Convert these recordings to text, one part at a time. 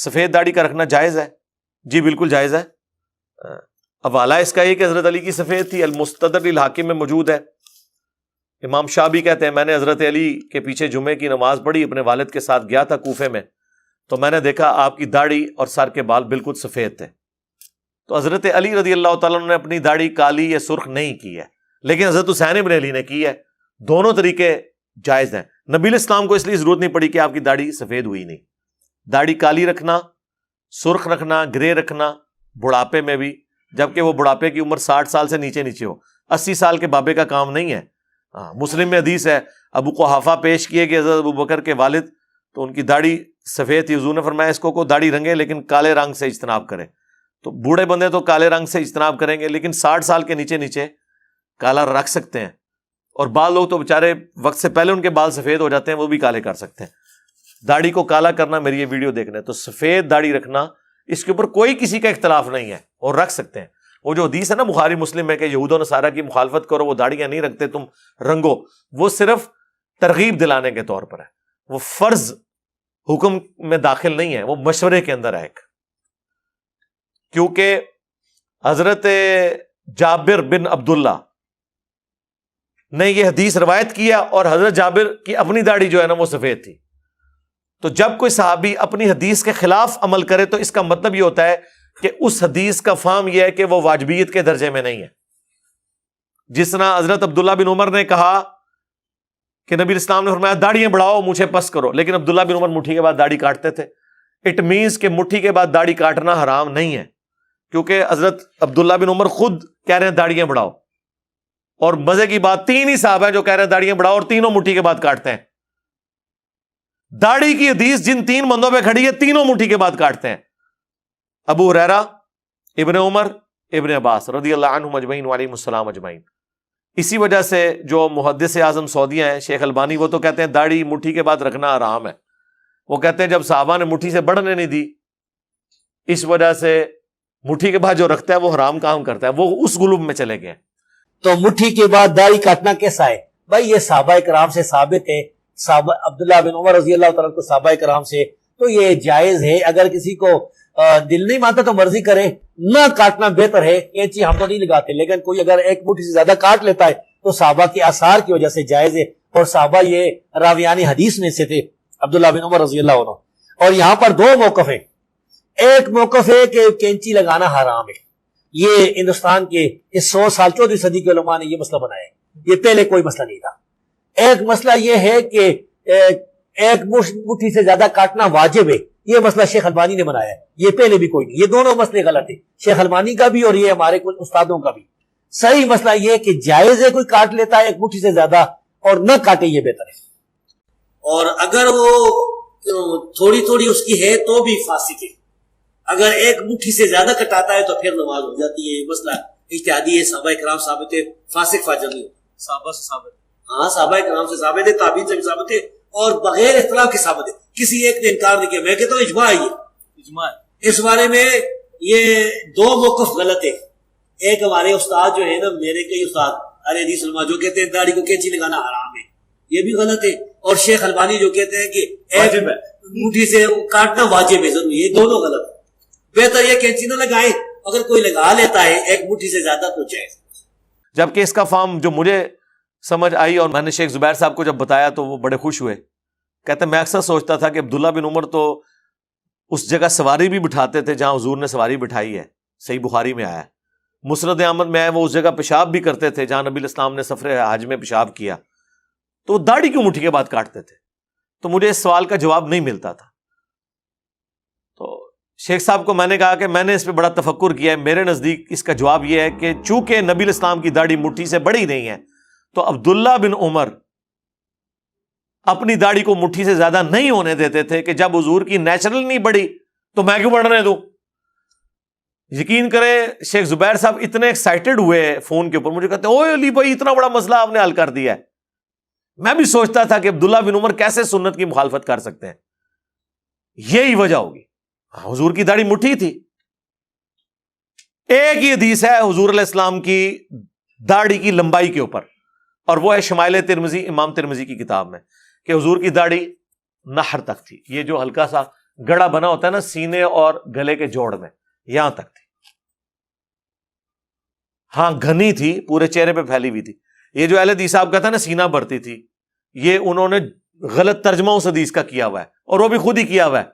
سفید داڑھی کا رکھنا جائز ہے؟ جی بالکل جائز ہے۔ حوالہ اس کا یہ کہ حضرت علی کی سفید تھی، المستدرک للحاکم میں موجود ہے۔ امام شابی کہتے ہیں میں نے حضرت علی کے پیچھے جمعے کی نماز پڑھی، اپنے والد کے ساتھ گیا تھا کوفے میں، تو میں نے دیکھا آپ کی داڑھی اور سر کے بال بالکل سفید تھے۔ تو حضرت علی رضی اللہ تعالیٰ عنہ نے اپنی داڑھی کالی یا سرخ نہیں کی ہے، لیکن حضرت حسین ابن علی نے کی ہے۔ دونوں طریقے جائز ہیں۔ نبی علیہ السلام کو اس لیے ضرورت نہیں پڑی کہ آپ کی داڑھی سفید ہوئی نہیں۔ داڑھی کالی رکھنا، سرخ رکھنا، گرے رکھنا بڑھاپے میں بھی، جبکہ وہ بڑھاپے کی عمر 60 سال سے نیچے ہو، 80 سال کے بابے کا کام نہیں ہے۔ مسلم میں حدیث ہے، ابو قحافہ پیش کیے کہ حضرت ابو بکر کے والد، تو ان کی داڑھی سفید تھی، حضور نے فرمایا اس کو داڑھی رنگے لیکن کالے رنگ سے اجتناب کرے۔ تو بوڑھے بندے تو کالے رنگ سے اجتناب کریں گے، لیکن 60 سال کے نیچے کالا رکھ سکتے ہیں، اور بعض لوگ تو بےچارے وقت سے پہلے ان کے بال سفید ہو جاتے ہیں، وہ بھی کالے کر سکتے ہیں۔ داڑھی کو کالا کرنا، میری یہ ویڈیو دیکھنا، تو سفید داڑھی رکھنا اس کے اوپر کوئی کسی کا اختلاف نہیں ہے، اور رکھ سکتے ہیں۔ وہ جو حدیث ہے نا بخاری مسلم میں کہ یہود و نصارہ کی مخالفت کرو، وہ داڑیاں نہیں رکھتے، تم رنگو، وہ صرف ترغیب دلانے کے طور پر ہے، وہ فرض حکم میں داخل نہیں ہے، وہ مشورے کے اندر ہے ایک۔ کیونکہ حضرت جابر بن عبداللہ نے یہ حدیث روایت کیا، اور حضرت جابر کی اپنی داڑھی جو ہے نا وہ سفید تھی۔ تو جب کوئی صحابی اپنی حدیث کے خلاف عمل کرے تو اس کا مطلب یہ ہوتا ہے کہ اس حدیث کا فہم یہ ہے کہ وہ واجبیت کے درجے میں نہیں ہے۔ جس طرح حضرت عبداللہ بن عمر نے کہا کہ نبی اسلام نے فرمایا داڑیاں بڑھاؤ، مونچھیں پس کرو، لیکن عبداللہ بن عمر مٹھی کے بعد داڑھی کاٹتے تھے۔ اٹ مینس کہ مٹھی کے بعد داڑھی کاٹنا حرام نہیں ہے، کیونکہ حضرت عبداللہ بن عمر خود کہہ رہے ہیں داڑیاں بڑھاؤ، اور مزے کی بات 3 ہی صحابہ ہیں جو کہہ رہے ہیں داڑیاں بڑھاؤ، اور تینوں مٹھی کے بعد کاٹتے ہیں۔ داڑھی کی حدیث جن 3 بندوں پہ کھڑی ہے، تینوں مٹھی کے بعد کاٹتے ہیں، ابو ہریرہ، ابن عمر، ابن عباس رضی اللہ عنہم اجمعین وعلیہم السلام اجمعین۔ اسی وجہ سے جو محدث اعظم سعودیہ ہیں شیخ البانی، وہ تو کہتے ہیں داڑھی مٹھی کے بعد رکھنا حرام ہے۔ وہ کہتے ہیں جب صحابہ نے مٹھی سے بڑھنے نہیں دی، اس وجہ سے مٹھی کے بعد جو رکھتا ہے وہ حرام کام کرتا ہے، وہ اس گروپ میں چلے گئے۔ تو مٹھی کے بعد داڑھی کاٹنا کیسا ہے بھائی؟ یہ صحابہ کرام سے ثابت ہے، صحابہ عبداللہ بن عمر رضی اللہ تعالیٰ کو صحابہ کرام سے، تو یہ جائز ہے۔ اگر کسی کو دل نہیں مانتا تو مرضی کرے، نہ کاٹنا بہتر ہے۔ یہ چیز ہم تو نہیں لگاتے، لیکن کوئی اگر ایک مٹھی سے زیادہ کاٹ لیتا ہے تو صحابہ کے آثار کی وجہ سے جائز ہے، اور صحابہ یہ راویان حدیث میں سے تھے عبداللہ بن عمر رضی اللہ عنہ۔ اور یہاں پر 2 موقف ہیں۔ ایک موقف ہے کہ کینچی لگانا حرام ہے، یہ ہندوستان کے اس 100 سال 14ویں صدی کے علماء نے یہ مسئلہ بنایا ہے، یہ پہلے کوئی مسئلہ نہیں تھا۔ ایک مسئلہ یہ ہے کہ ایک مٹھی سے زیادہ کاٹنا واجب ہے، یہ مسئلہ شیخ البانی نے بنایا ہے، یہ پہلے بھی کوئی نہیں۔ یہ دونوں مسئلے غلط ہیں، شیخ البانی کا بھی اور یہ ہمارے کچھ استادوں کا بھی۔ صحیح مسئلہ یہ کہ جائز ہے کوئی کاٹ لیتا ہے ایک مٹھی سے زیادہ، اور نہ کاٹے یہ بہتر ہے۔ اور اگر وہ تھوڑی تھوڑی اس کی ہے تو بھی فاسق ہے، اگر ایک مٹھی سے زیادہ کٹاتا ہے تو پھر نماز ہو جاتی ہے۔ یہ مسئلہ اجتہادی ہے، صحابہ کرام ثابت ہے، فاسق فاجر نہیں ہوتا۔ صحابہ سے ثابت، ہاں صحابہ کرام سے ثابت ہے، تابعین سے بھی ثابت ہے، اور بغیر اختلاف کے ثابت ہے۔ کسی ایک نے انکار نہیں کیا۔ میں کہتا ہوں اجماع ہے، اجماع اس بارے میں یہ 2 موقف غلط ہے۔ ایک ہمارے استاد جو ہے نا، میرے کئی استاد اہل حدیث علماء جو کہتے ہیں داڑھی کو کینچی لگانا حرام ہے، یہ بھی غلط ہے۔ اور شیخ البانی جو کہتے ہیں کہ ایک مٹھی سے کاٹنا واجب ہے ضروری، یہ دونوں غلط ہے۔ بہتر یہ کینچی نہ لگائے، اگر کوئی لگا لیتا ہے ایک مٹھی سے زیادہ تو جائز۔ جبکہ اس کا فہم جو مجھے سمجھ آئی، اور میں نے شیخ زبیر صاحب کو جب بتایا تو وہ بڑے خوش ہوئے۔ کہتے ہیں میں اکثر سوچتا تھا کہ عبداللہ بن عمر تو اس جگہ سواری بھی بٹھاتے تھے جہاں حضور نے سواری بٹھائی ہے، صحیح بخاری میں آیا ہے۔ مسند احمد میں آیا وہ اس جگہ پیشاب بھی کرتے تھے جہاں نبی الاسلام نے سفر حج میں پیشاب کیا، تو وہ داڑھی کیوں مٹھی کے بعد کاٹتے تھے؟ تو مجھے اس سوال کا جواب نہیں ملتا تھا۔ تو شیخ صاحب کو میں نے کہا کہ میں نے اس پہ بڑا تفکر کیا ہے، میرے نزدیک اس کا جواب یہ ہے کہ چونکہ نبی الاسلام کی داڑھی مٹھی سے بڑی نہیں ہے، تو عبداللہ بن عمر اپنی داڑھی کو مٹھی سے زیادہ نہیں ہونے دیتے تھے کہ جب حضور کی نیچرل نہیں بڑھی تو میں کیوں بڑھنے دوں۔ یقین کریں شیخ زبیر صاحب اتنے ایکسائٹڈ ہوئے فون کے اوپر، مجھے کہتے ہیں اوے علی بھائی اتنا بڑا مسئلہ آپ نے حل کر دیا ہے۔ میں بھی سوچتا تھا کہ عبداللہ بن عمر کیسے سنت کی مخالفت کر سکتے ہیں، یہی وجہ ہوگی، حضور کی داڑھی مٹھی تھی۔ ایک ہی حدیث ہے حضور علیہ السلام کی داڑھی کی لمبائی کے اوپر، اور وہ ہے شمائل ترمذی، امام ترمذی کی کتاب میں، کہ حضور کی داڑھی نحر تک تھی۔ یہ جو ہلکا سا گڑا بنا ہوتا ہے نا سینے اور گلے کے جوڑ میں، یہاں تک تھی. ہاں گھنی تھی، پورے چہرے پہ پھیلی ہوئی تھی. یہ جو اہل حدیث صاحب کہتا ہے نا سینہ بھرتی تھی، یہ انہوں نے غلط ترجمہ اس حدیث کا کیا ہوا ہے، اور وہ بھی خود ہی کیا ہوا ہے.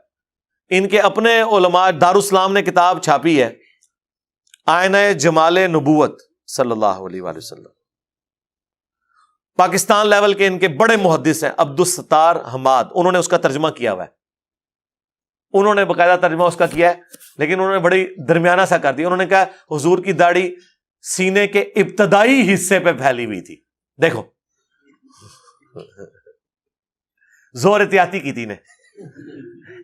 ان کے اپنے علماء دارالاسلام نے کتاب چھاپی ہے آئینہ جمال نبوت صلی اللہ علیہ وآلہ وسلم. پاکستان لیول کے ان کے بڑے محدث ہیں عبدالستار حماد، انہوں نے اس کا ترجمہ کیا ہوا ہے. انہوں نے باقاعدہ ترجمہ اس کا کیا ہے، لیکن انہوں نے بڑی درمیانہ سا کر دیا. انہوں نے کہا حضور کی داڑھی سینے کے ابتدائی حصے پہ پھیلی ہوئی تھی. دیکھو زور احتیاطی کی تھی نے،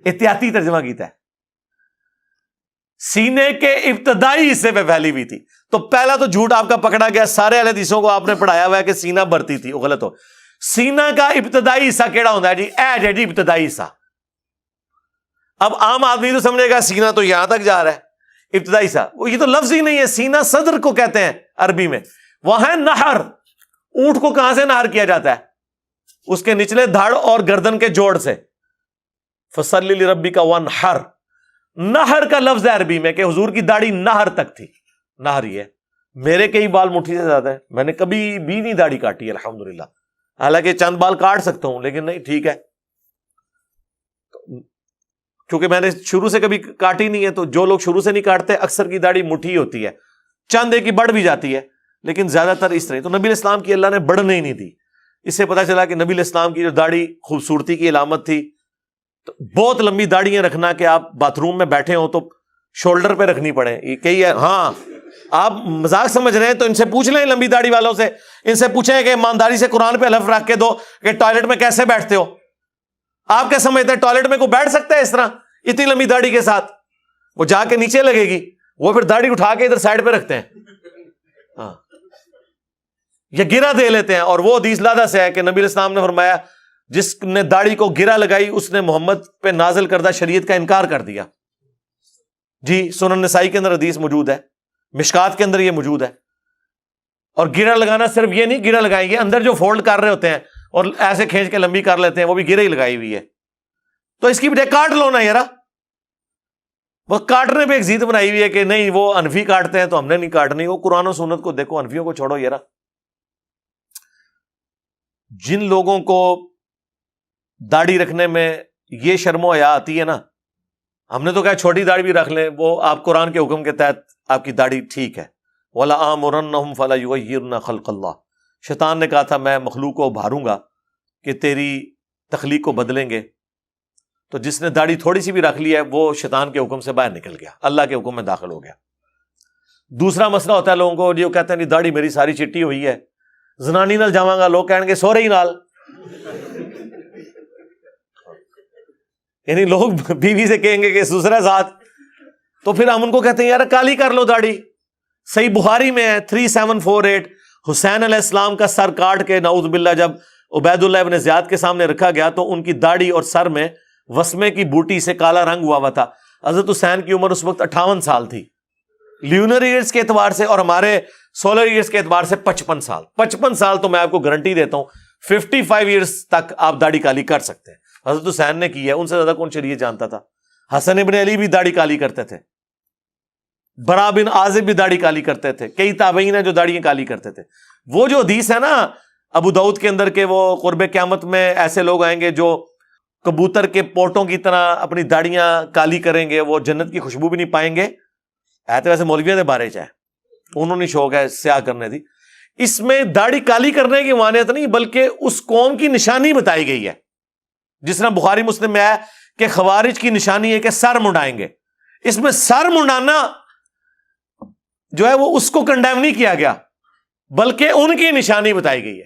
احتیاطی ترجمہ کیتا ہے، سینے کے ابتدائی حصے پہ پھیلی ہوئی تھی. تو پہلا تو جھوٹ آپ کا پکڑا گیا. سارے اہل حدیثوں کو آپ نے پڑھایا ہوا ہے کہ سینہ بھرتی تھی، وہ غلط ہو. سینہ کا ابتدائی حصہ کیڑا ہوتا ہے جی؟ ایج ہے جی ابتدائی حصہ. اب عام آدمی تو سمجھے گا سینہ تو یہاں تک جا رہا ہے، ابتدائی حصہ. وہ یہ تو لفظ ہی نہیں ہے. سینہ صدر کو کہتے ہیں عربی میں. وہاں ہے نہر. اونٹ کو کہاں سے نہر کیا جاتا ہے؟ اس کے نچلے دھڑ اور گردن کے جوڑ سے. فصلی لربک وانحر، نہر کا لفظ ہے عربی میں، کہ حضور کی داڑھی نہر تک تھی. نہر ہی ہے. میرے کئی بال مٹھی سے زیادہ ہے، میں نے کبھی بھی نہیں داڑھی کاٹی الحمدللہ. حالانکہ چند بال کاٹ سکتا ہوں، لیکن نہیں، ٹھیک ہے، کیونکہ میں نے شروع سے کبھی کاٹی نہیں ہے. تو جو لوگ شروع سے نہیں کاٹتے اکثر کی داڑھی مٹھی ہوتی ہے، چند ایک کی بڑھ بھی جاتی ہے، لیکن زیادہ تر اس طرح. تو نبی الاسلام کی اللہ نے بڑھنے ہی نہیں دی. اس سے پتا چلا کہ نبی الاسلام کی جو داڑھی خوبصورتی کی علامت تھی. تو بہت لمبی داڑیاں رکھنا کہ آپ باتھ روم میں بیٹھے ہوں تو شولڈر پہ رکھنی پڑے، یہ کہی ہے. ہاں آپ مذاق سمجھ رہے ہیں تو ان سے پوچھ لیں، لمبی داڑھی والوں سے، ان سے پوچھیں کہ ایمانداری سے قرآن پہ حلف رکھ کے دو کہ ٹوائلٹ میں کیسے بیٹھتے ہو. آپ کیا سمجھتے ہیں ٹوائلٹ میں کوئی بیٹھ سکتا ہے اس طرح اتنی لمبی داڑھی کے ساتھ؟ وہ جا کے نیچے لگے گی، وہ پھر داڑھی اٹھا کے ادھر سائڈ پہ رکھتے ہیں، ہاں، یا گرا دے لیتے ہیں. اور وہ حدیث لادہ سے ہے کہ نبی الاسلام نے فرمایا جس نے داڑھی کو گرا لگائی اس نے محمد پہ نازل کردہ شریعت کا انکار کر دیا. جی سنن نسائی کے اندر حدیث موجود ہے، مشکات کے اندر یہ موجود ہے. اور گرا لگانا صرف یہ نہیں گرا لگائیں گے، اندر جو فولڈ کر رہے ہوتے ہیں اور ایسے کھینچ کے لمبی کر لیتے ہیں وہ بھی گرے ہی لگائی ہوئی ہے. تو اس کی بجائے کاٹ لو نا یارا. وہ کاٹنے پہ ایک ضد بنائی ہوئی ہے کہ نہیں وہ انفی کاٹتے ہیں تو ہم نے نہیں کاٹنی. وہ قرآن و سنت کو دیکھو، انفیوں کو چھوڑو یارا. جن لوگوں کو داڑھی رکھنے میں یہ شرم و حیا آتی ہے نا، ہم نے تو کہا چھوٹی داڑھی بھی رکھ لیں، وہ آپ قرآن کے حکم کے تحت آپ کی داڑھی ٹھیک ہے. وَلَآمُرَنَّهُمْ فَلَيُغَيِّرْنَ خَلْقَ اللَّهِ. شیطان نے کہا تھا میں مخلوق کو ابھاروں گا کہ تیری تخلیق کو بدلیں گے. تو جس نے داڑھی تھوڑی سی بھی رکھ لی ہے وہ شیطان کے حکم سے باہر نکل گیا، اللہ کے حکم میں داخل ہو گیا. دوسرا مسئلہ ہوتا ہے لوگوں کو جو کہتے ہیں نہیں داڑھی میری ساری چٹی ہوئی ہے، زنانی نال جاواں گا، لوگ کہیں گے سو رہی نال. یعنی لوگ بیوی سے کہیں گے کہ دوسرا ذات، تو پھر ہم ان کو کہتے ہیں یار کالی کر لو داڑھی. صحیح بخاری میں ہے 3748، حسین علیہ السلام کا سر کاٹ کے نعوذ باللہ جب عبید اللہ ابن زیاد کے سامنے رکھا گیا تو ان کی داڑھی اور سر میں وسمے کی بوٹی سے کالا رنگ ہوا تھا. حضرت حسین کی عمر اس وقت 58 سال تھی لیونر ایئرز کے اعتبار سے، اور ہمارے سولر ایئرز کے اعتبار سے 55 سال. 55 سال تو میں آپ کو گارنٹی دیتا ہوں 55 ایئرز تک آپ داڑھی کالی کر سکتے ہیں. حضرت حسین نے کی ہے، ان سے زیادہ کون شریعت جانتا تھا. حسن ابن علی بھی داڑھی کالی کرتے تھے، برا بن عازب بھی داڑھی کالی کرتے تھے، کئی تابعین ہیں جو داڑیاں کالی کرتے تھے. وہ جو حدیث ہے نا ابو داؤد کے اندر کہ وہ قرب قیامت میں ایسے لوگ آئیں گے جو کبوتر کے پوٹوں کی طرح اپنی داڑیاں کالی کریں گے، وہ جنت کی خوشبو بھی نہیں پائیں گے. ایسے ویسے مولویوں کے بارے چاہے انہوں نے شوق ہے سیاہ کرنے دی. اس میں داڑھی کالی کرنے کی مانیت نہیں بلکہ اس قوم کی نشانی بتائی گئی ہے. جس طرح بخاری مسلم میں ہے کہ خوارج کی نشانی ہے کہ سر منڈائیں گے. اس میں سر منڈانا جو ہے وہ اس کو کنڈیم نہیں کیا گیا بلکہ ان کی نشانی بتائی گئی ہے.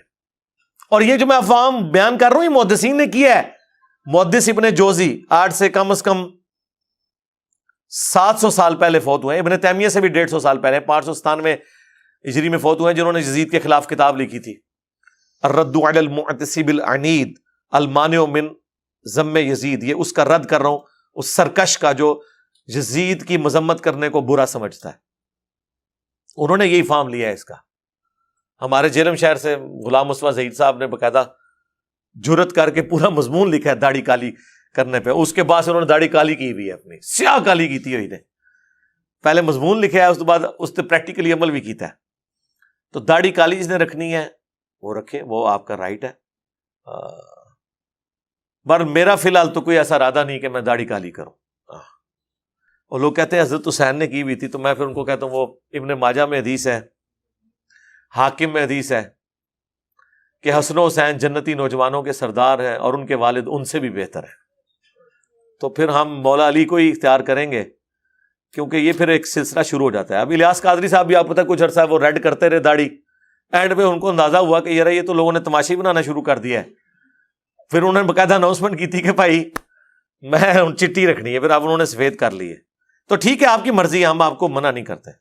اور یہ جو میں افہام بیان کر رہا ہوں یہ محدثین نے کیا ہے. محدث ابن جوزی آج سے کم از کم 700 سال پہلے فوت ہوئے ہیں. ابن تیمیہ سے بھی 150 سال پہلے 597 ہجری میں فوت ہوئے ہیں، جنہوں نے یزید کے خلاف کتاب لکھی تھی الرد علی المعتصب العنید المانع من ذم یزید. یہ اس کا رد کر رہا ہوں اس سرکش کا جو یزید کی مذمت کرنے کو برا سمجھتا ہے. انہوں نے یہی فارم لیا ہے اس کا. ہمارے جیلم شہر سے غلام مصطفیٰ ظہیر صاحب نے باقاعدہ جرت کر کے پورا مضمون لکھا ہے داڑھی کالی کرنے پہ. اس کے بعد سے انہوں نے داڑھی کالی کی ہوئی ہے، اپنی سیاہ کالی کی ہوئی نے. پہلے مضمون لکھا ہے، اس کے بعد اس نے پریکٹیکلی عمل بھی کیتا ہے. تو داڑھی کالی جس نے رکھنی ہے وہ رکھے، وہ آپ کا رائٹ ہے. پر میرا فی الحال تو کوئی ایسا ارادہ نہیں کہ میں داڑھی کالی کروں. اور لوگ کہتے ہیں حضرت حسین نے کی ہوئی تھی، تو میں پھر ان کو کہتا ہوں وہ ابن ماجہ میں حدیث ہے، حاکم میں حدیث ہے کہ حسن و حسین جنتی نوجوانوں کے سردار ہیں اور ان کے والد ان سے بھی بہتر ہیں. تو پھر ہم مولا علی کو ہی اختیار کریں گے، کیونکہ یہ پھر ایک سلسلہ شروع ہو جاتا ہے. اب الیاس قادری صاحب بھی آپ پتہ کچھ عرصہ وہ ریڈ کرتے رہے داڑھی، اینڈ پہ ان کو اندازہ ہوا کہ یہ تو لوگوں نے تماشے بنانا شروع کر دیا ہے. پھر انہوں نے باقاعدہ اناؤنسمنٹ کی تھی کہ بھائی میں چٹی رکھنی ہے، پھر اب انہوں نے سفید کر لی ہے. تو ٹھیک ہے، آپ کی مرضی ہے، ہم آپ کو منع نہیں کرتے.